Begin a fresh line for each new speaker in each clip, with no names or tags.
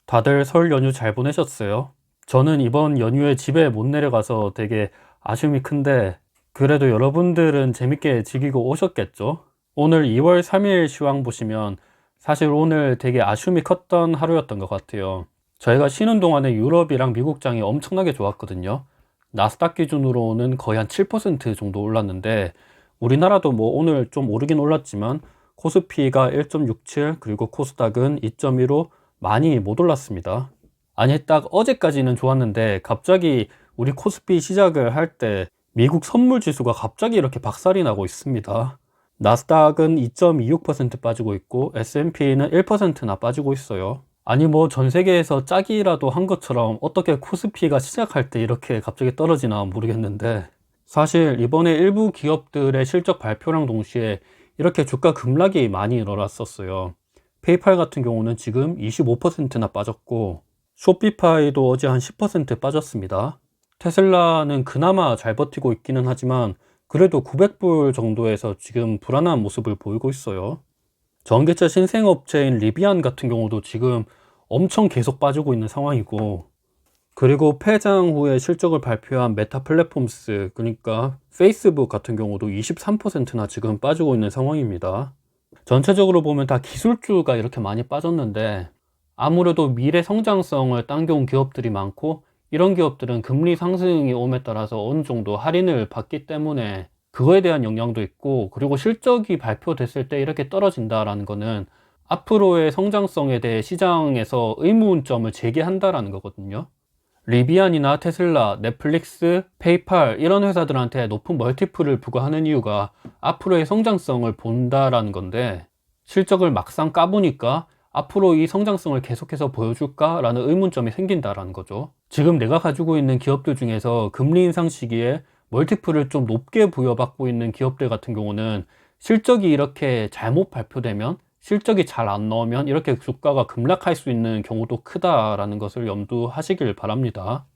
다들 설 연휴 잘 보내셨어요? 저는 이번 연휴에 집에 못 내려가서 되게 아쉬움이 큰데, 그래도 여러분들은 재밌게 즐기고 오셨겠죠? 오늘 2월 3일 시황 보시면 사실 오늘 되게 아쉬움이 컸던 하루였던 것 같아요. 저희가 쉬는 동안에 유럽이랑 미국장이 엄청나게 좋았거든요. 나스닥 기준으로는 거의 한 7% 정도 올랐는데, 우리나라도 뭐 오늘 좀 오르긴 올랐지만 코스피가 1.67, 그리고 코스닥은 2.15, 많이 못 올랐습니다. 아니, 딱 어제까지는 좋았는데 갑자기 우리 코스피 시작을 할 때 미국 선물 지수가 갑자기 이렇게 박살이 나고 있습니다. 나스닥은 2.26% 빠지고 있고 S&P는 1%나 빠지고 있어요. 아니, 뭐 전 세계에서 짝이라도 한 것처럼 어떻게 코스피가 시작할 때 이렇게 갑자기 떨어지나 모르겠는데, 사실 이번에 일부 기업들의 실적 발표랑 동시에 이렇게 주가 급락이 많이 일어났었어요. 페이팔 같은 경우는 지금 25%나 빠졌고, 쇼피파이도 어제 한 10% 빠졌습니다. 테슬라는 그나마 잘 버티고 있기는 하지만 그래도 900불 정도에서 지금 불안한 모습을 보이고 있어요. 전기차 신생업체인 리비안 같은 경우도 지금 엄청 계속 빠지고 있는 상황이고, 그리고 폐장 후에 실적을 발표한 메타 플랫폼스, 그러니까 페이스북 같은 경우도 23%나 지금 빠지고 있는 상황입니다. 전체적으로 보면 다 기술주가 이렇게 많이 빠졌는데, 아무래도 미래 성장성을 당겨온 기업들이 많고, 이런 기업들은 금리 상승이 오에 따라서 어느 정도 할인을 받기 때문에 그거에 대한 영향도 있고, 그리고 실적이 발표됐을 때 이렇게 떨어진다라는 거는 앞으로의 성장성에 대해 시장에서 의문점을 제기한다라는 거거든요. 리비안이나 테슬라, 넷플릭스, 페이팔 이런 회사들한테 높은 멀티플을 부과하는 이유가 앞으로의 성장성을 본다라는 건데, 실적을 막상 까보니까 앞으로 이 성장성을 계속해서 보여줄까? 라는 의문점이 생긴다라는 거죠. 지금 내가 가지고 있는 기업들 중에서 금리 인상 시기에 멀티플을 좀 높게 부여받고 있는 기업들 같은 경우는 실적이 이렇게 잘못 발표되면, 실적이 잘 안 나오면 이렇게 주가가 급락할 수 있는 경우도 크다라는 것을 염두하시길 바랍니다.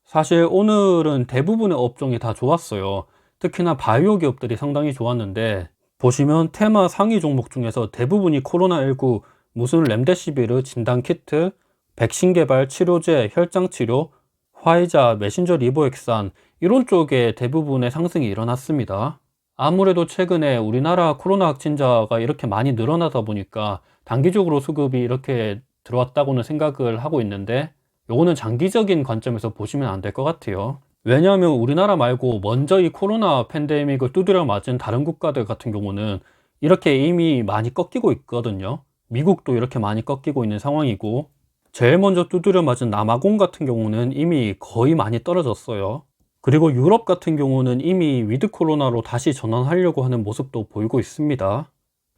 사실 오늘은 대부분의 업종이 다 좋았어요. 특히나 바이오 기업들이 상당히 좋았는데, 보시면 테마 상위 종목 중에서 대부분이 코로나19, 무슨 렘데시비르 진단키트, 백신 개발, 치료제, 혈장치료, 화이자, 메신저 리보액산 이런 쪽에 대부분의 상승이 일어났습니다. 아무래도 최근에 우리나라 코로나 확진자가 이렇게 많이 늘어나다 보니까 단기적으로 수급이 이렇게 들어왔다고는 생각을 하고 있는데, 요거는 장기적인 관점에서 보시면 안 될 것 같아요. 왜냐하면 우리나라 말고 먼저 이 코로나 팬데믹을 두드려 맞은 다른 국가들 같은 경우는 이렇게 이미 많이 꺾이고 있거든요. 미국도 이렇게 많이 꺾이고 있는 상황이고, 제일 먼저 두드려 맞은 남아공 같은 경우는 이미 거의 많이 떨어졌어요. 그리고 유럽 같은 경우는 이미 위드 코로나로 다시 전환하려고 하는 모습도 보이고 있습니다.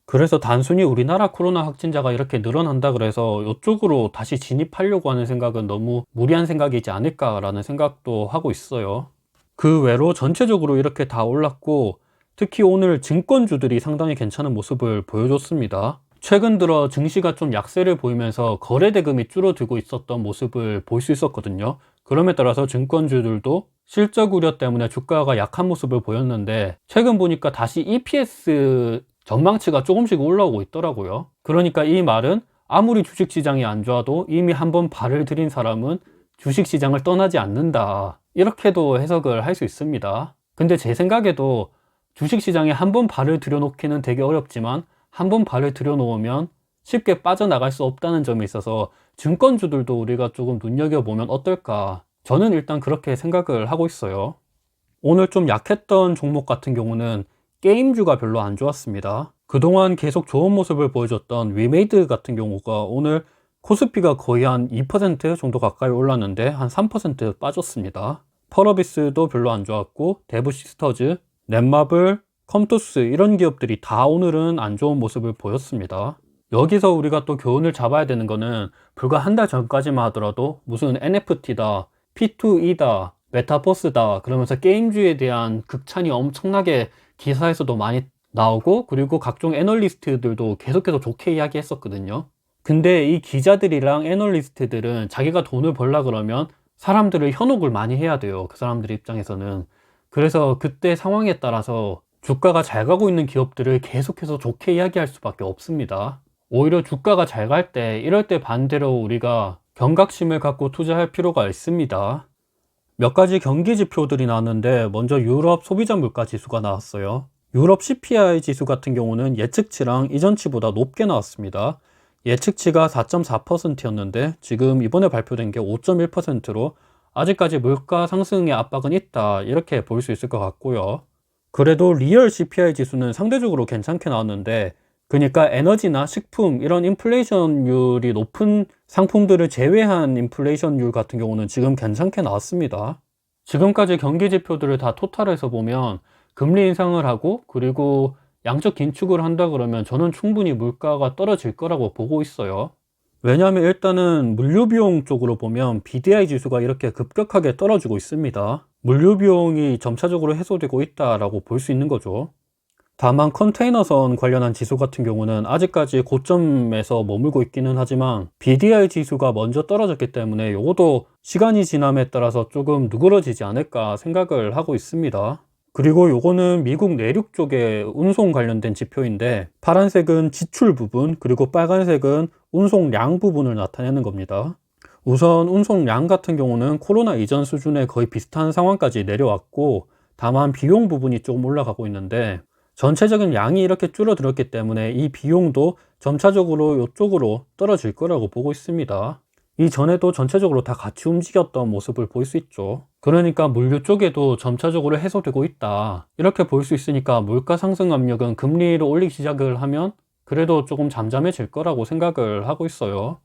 그래서 단순히 우리나라 코로나 확진자가 이렇게 늘어난다 그래서 이쪽으로 다시 진입하려고 하는 생각은 너무 무리한 생각이지 않을까라는 생각도 하고 있어요. 그 외로 전체적으로 이렇게 다 올랐고, 특히 오늘 증권주들이 상당히 괜찮은 모습을 보여줬습니다. 최근 들어 증시가 좀 약세를 보이면서 거래 대금이 줄어들고 있었던 모습을 볼 수 있었거든요. 그럼에 따라서 증권주들도 실적 우려 때문에 주가가 약한 모습을 보였는데, 최근 보니까 다시 EPS 전망치가 조금씩 올라오고 있더라고요. 그러니까 이 말은 아무리 주식시장이 안 좋아도 이미 한번 발을 들인 사람은 주식시장을 떠나지 않는다, 이렇게도 해석을 할 수 있습니다. 근데 제 생각에도 주식시장에 한번 발을 들여놓기는 되게 어렵지만 한번 발을 들여놓으면 쉽게 빠져나갈 수 없다는 점에 있어서 증권주들도 우리가 조금 눈여겨보면 어떨까, 저는 일단 그렇게 생각을 하고 있어요. 오늘 좀 약했던 종목 같은 경우는 게임주가 별로 안 좋았습니다. 그동안 계속 좋은 모습을 보여줬던 위메이드 같은 경우가 오늘 코스피가 거의 한 2% 정도 가까이 올랐는데 한 3% 빠졌습니다. 펄어비스도 별로 안 좋았고, 데브시스터즈, 넷마블, 컴투스 이런 기업들이 다 오늘은 안 좋은 모습을 보였습니다. 여기서 우리가 또 교훈을 잡아야 되는 거는, 불과 한 달 전까지만 하더라도 무슨 NFT다, P2E다, 메타버스다 그러면서 게임주에 대한 극찬이 엄청나게 기사에서도 많이 나오고, 그리고 각종 애널리스트들도 계속해서 좋게 이야기했었거든요. 근데 이 기자들이랑 애널리스트들은 자기가 돈을 벌라 그러면 사람들을 현혹을 많이 해야 돼요. 그 사람들 입장에서는. 그래서 그때 상황에 따라서 주가가 잘 가고 있는 기업들을 계속해서 좋게 이야기할 수밖에 없습니다. 오히려 주가가 잘 갈 때, 이럴 때 반대로 우리가 경각심을 갖고 투자할 필요가 있습니다. 몇 가지 경기 지표들이 나왔는데 먼저 유럽 소비자 물가 지수가 나왔어요. 유럽 CPI 지수 같은 경우는 예측치랑 이전치보다 높게 나왔습니다. 예측치가 4.4%였는데 지금 이번에 발표된 게 5.1%로 아직까지 물가 상승의 압박은 있다, 이렇게 볼 수 있을 것 같고요. 그래도 리얼 CPI 지수는 상대적으로 괜찮게 나왔는데, 그러니까 에너지나 식품 이런 인플레이션율이 높은 상품들을 제외한 인플레이션율 같은 경우는 지금 괜찮게 나왔습니다. 지금까지 경기 지표들을 다 토탈해서 보면 금리 인상을 하고 그리고 양적 긴축을 한다 그러면 저는 충분히 물가가 떨어질 거라고 보고 있어요. 왜냐하면 일단은 물류비용 쪽으로 보면 BDI 지수가 이렇게 급격하게 떨어지고 있습니다. 물류비용이 점차적으로 해소되고 있다라고 볼 수 있는 거죠. 다만 컨테이너선 관련한 지수 같은 경우는 아직까지 고점에서 머물고 있기는 하지만 BDI 지수가 먼저 떨어졌기 때문에 이것도 시간이 지남에 따라서 조금 누그러지지 않을까 생각을 하고 있습니다. 그리고 요거는 미국 내륙 쪽에 운송 관련된 지표인데, 파란색은 지출 부분, 그리고 빨간색은 운송량 부분을 나타내는 겁니다. 우선 운송량 같은 경우는 코로나 이전 수준에 거의 비슷한 상황까지 내려왔고, 다만 비용 부분이 조금 올라가고 있는데, 전체적인 양이 이렇게 줄어들었기 때문에 이 비용도 점차적으로 이쪽으로 떨어질 거라고 보고 있습니다. 이전에도 전체적으로 다 같이 움직였던 모습을 볼 수 있죠. 그러니까 물류 쪽에도 점차적으로 해소되고 있다, 이렇게 볼 수 있으니까 물가 상승 압력은 금리를 올리기 시작을 하면 그래도 조금 잠잠해질 거라고 생각을 하고 있어요.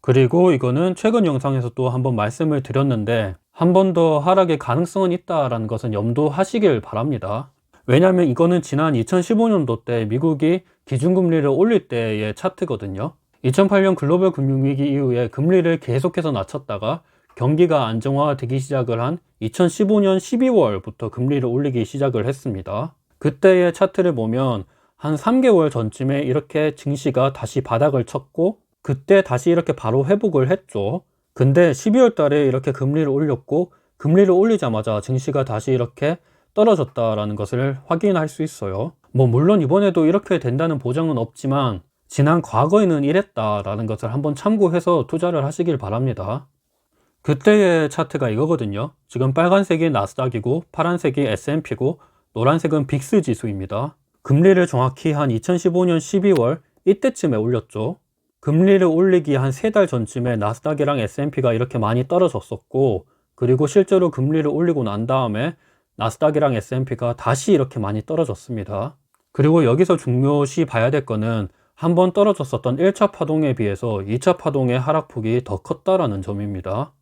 그리고 이거는 최근 영상에서 또 한번 말씀을 드렸는데, 한 번 더 하락의 가능성은 있다라는 것은 염두하시길 바랍니다. 왜냐하면 이거는 지난 2015년도 때 미국이 기준금리를 올릴 때의 차트거든요. 2008년 글로벌 금융위기 이후에 금리를 계속해서 낮췄다가 경기가 안정화되기 시작을 한 2015년 12월부터 금리를 올리기 시작을 했습니다. 그때의 차트를 보면 한 3개월 전쯤에 이렇게 증시가 다시 바닥을 쳤고, 그때 다시 이렇게 바로 회복을 했죠. 근데 12월 달에 이렇게 금리를 올렸고, 금리를 올리자마자 증시가 다시 이렇게 떨어졌다라는 것을 확인할 수 있어요. 물론 이번에도 이렇게 된다는 보장은 없지만 지난 과거에는 이랬다라는 것을 한번 참고해서 투자를 하시길 바랍니다. 그때의 차트가 이거거든요. 지금 빨간색이 나스닥이고 파란색이 S&P고 노란색은 빅스 지수입니다. 금리를 정확히 한 2015년 12월 이때쯤에 올렸죠. 금리를 올리기 한 3달 전쯤에 나스닥이랑 S&P가 이렇게 많이 떨어졌었고, 그리고 실제로 금리를 올리고 난 다음에 나스닥이랑 S&P가 다시 이렇게 많이 떨어졌습니다. 그리고 여기서 중요시 봐야 될 거는 한번 떨어졌었던 1차 파동에 비해서 2차 파동의 하락폭이 더 컸다라는 점입니다.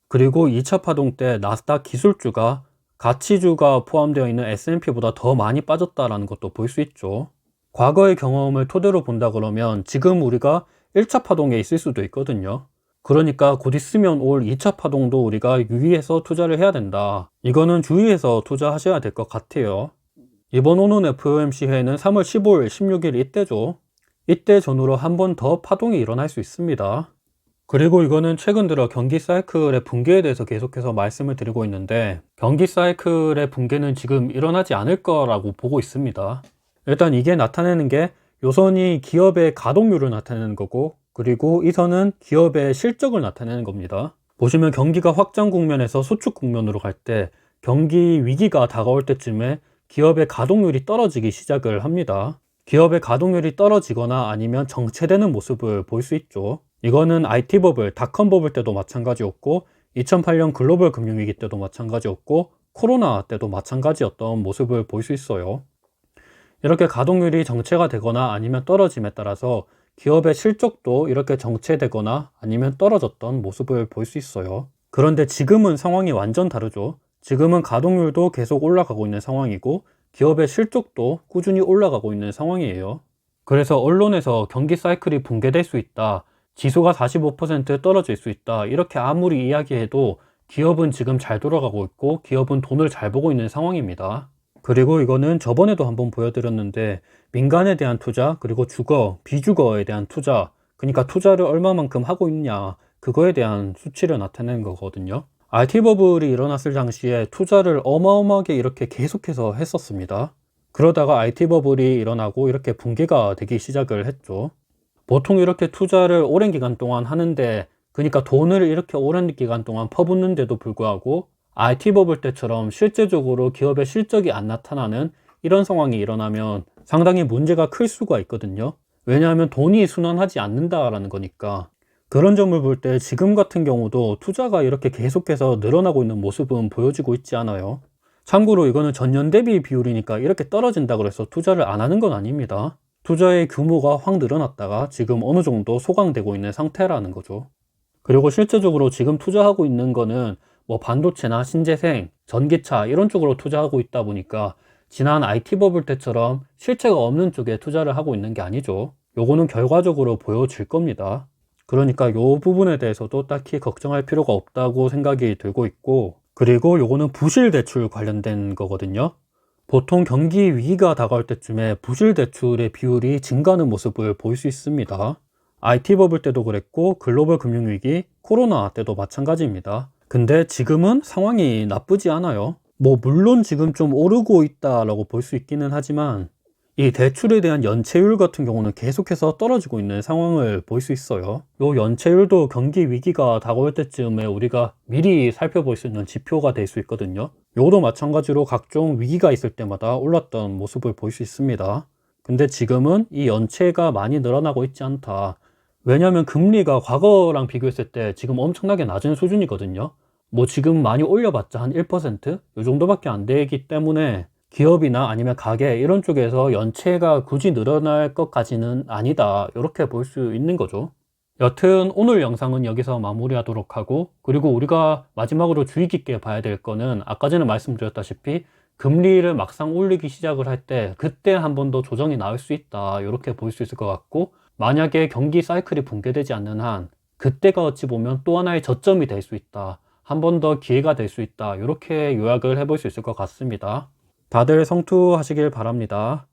그리고 2차 파동 때 나스닥 기술주가 가치주가 포함되어 있는 S&P보다 더 많이 빠졌다라는 것도 볼 수 있죠. 과거의 경험을 토대로 본다 그러면 지금 우리가 1차 파동에 있을 수도 있거든요. 그러니까 곧 있으면 올 2차 파동도 우리가 유의해서 투자를 해야 된다. 이거는 주의해서 투자하셔야 될 것 같아요. 이번 오는 FOMC 회의는 3월 15일, 16일 이때죠. 이때 전후로 한 번 더 파동이 일어날 수 있습니다. 그리고 이거는 최근 들어 경기 사이클의 붕괴에 대해서 계속해서 말씀을 드리고 있는데, 경기 사이클의 붕괴는 지금 일어나지 않을 거라고 보고 있습니다. 일단 이게 나타내는 게 요선이 기업의 가동률을 나타내는 거고, 그리고 이 선은 기업의 실적을 나타내는 겁니다. 보시면 경기가 확장 국면에서 수축 국면으로 갈 때, 경기 위기가 다가올 때쯤에 기업의 가동률이 떨어지기 시작을 합니다. 기업의 가동률이 떨어지거나 아니면 정체되는 모습을 볼 수 있죠. 이거는 IT 버블, 닷컴 버블 때도 마찬가지였고, 2008년 글로벌 금융위기 때도 마찬가지였고, 코로나 때도 마찬가지였던 모습을 볼 수 있어요. 이렇게 가동률이 정체가 되거나 아니면 떨어짐에 따라서 기업의 실적도 이렇게 정체되거나 아니면 떨어졌던 모습을 볼 수 있어요. 그런데 지금은 상황이 완전 다르죠. 지금은 가동률도 계속 올라가고 있는 상황이고, 기업의 실적도 꾸준히 올라가고 있는 상황이에요. 그래서 언론에서 경기 사이클이 붕괴될 수 있다, 지수가 45% 떨어질 수 있다, 이렇게 아무리 이야기해도 기업은 지금 잘 돌아가고 있고 기업은 돈을 잘 보고 있는 상황입니다. 그리고 이거는 저번에도 한번 보여드렸는데, 민간에 대한 투자, 그리고 주거, 비주거에 대한 투자, 그러니까 투자를 얼마만큼 하고 있냐, 그거에 대한 수치를 나타내는 거거든요. IT 버블이 일어났을 당시에 투자를 어마어마하게 이렇게 계속해서 했었습니다. 그러다가 IT 버블이 일어나고 이렇게 붕괴가 되기 시작을 했죠. 보통 이렇게 투자를 오랜 기간 동안 하는데 그러니까 돈을 이렇게 오랜 기간 동안 퍼붓는데도 불구하고 IT 버블 때처럼 실제적으로 기업의 실적이 안 나타나는 이런 상황이 일어나면 상당히 문제가 클 수가 있거든요. 왜냐하면 돈이 순환하지 않는다라는 거니까. 그런 점을 볼 때 지금 같은 경우도 투자가 이렇게 계속해서 늘어나고 있는 모습은 보여지고 있지 않아요. 참고로 이거는 전년 대비 비율이니까 이렇게 떨어진다고 해서 투자를 안 하는 건 아닙니다. 투자의 규모가 확 늘어났다가 지금 어느 정도 소강되고 있는 상태라는 거죠. 그리고 실제적으로 지금 투자하고 있는 거는 뭐 반도체나 신재생, 전기차 이런 쪽으로 투자하고 있다 보니까 지난 IT 버블 때처럼 실체가 없는 쪽에 투자를 하고 있는 게 아니죠. 요거는 결과적으로 보여질 겁니다. 그러니까 요 부분에 대해서도 딱히 걱정할 필요가 없다고 생각이 들고 있고, 그리고 요거는 부실 대출 관련된 거거든요. 보통 경기 위기가 다가올 때쯤에 부실 대출의 비율이 증가하는 모습을 볼 수 있습니다. IT 버블 때도 그랬고 글로벌 금융위기, 코로나 때도 마찬가지입니다. 근데 지금은 상황이 나쁘지 않아요. 뭐 물론 지금 좀 오르고 있다라고 볼 수 있기는 하지만 이 대출에 대한 연체율 같은 경우는 계속해서 떨어지고 있는 상황을 볼 수 있어요. 요 연체율도 경기 위기가 다가올 때쯤에 우리가 미리 살펴볼 수 있는 지표가 될 수 있거든요. 요도 마찬가지로 각종 위기가 있을 때마다 올랐던 모습을 볼 수 있습니다. 근데 지금은 이 연체가 많이 늘어나고 있지 않다. 왜냐하면 금리가 과거랑 비교했을 때 지금 엄청나게 낮은 수준이거든요. 뭐 지금 많이 올려봤자 한 1%? 이 정도밖에 안 되기 때문에 기업이나 아니면 가게 이런 쪽에서 연체가 굳이 늘어날 것까지는 아니다, 이렇게 볼 수 있는 거죠. 여튼 오늘 영상은 여기서 마무리하도록 하고, 그리고 우리가 마지막으로 주의 깊게 봐야 될 거는 아까 전에 말씀드렸다시피 금리를 막상 올리기 시작을 할 때 그때 한 번 더 조정이 나올 수 있다, 이렇게 볼 수 있을 것 같고, 만약에 경기 사이클이 붕괴되지 않는 한 그때가 어찌 보면 또 하나의 저점이 될 수 있다, 한 번 더 기회가 될 수 있다, 이렇게 요약을 해볼 수 있을 것 같습니다. 다들 성투하시길 바랍니다.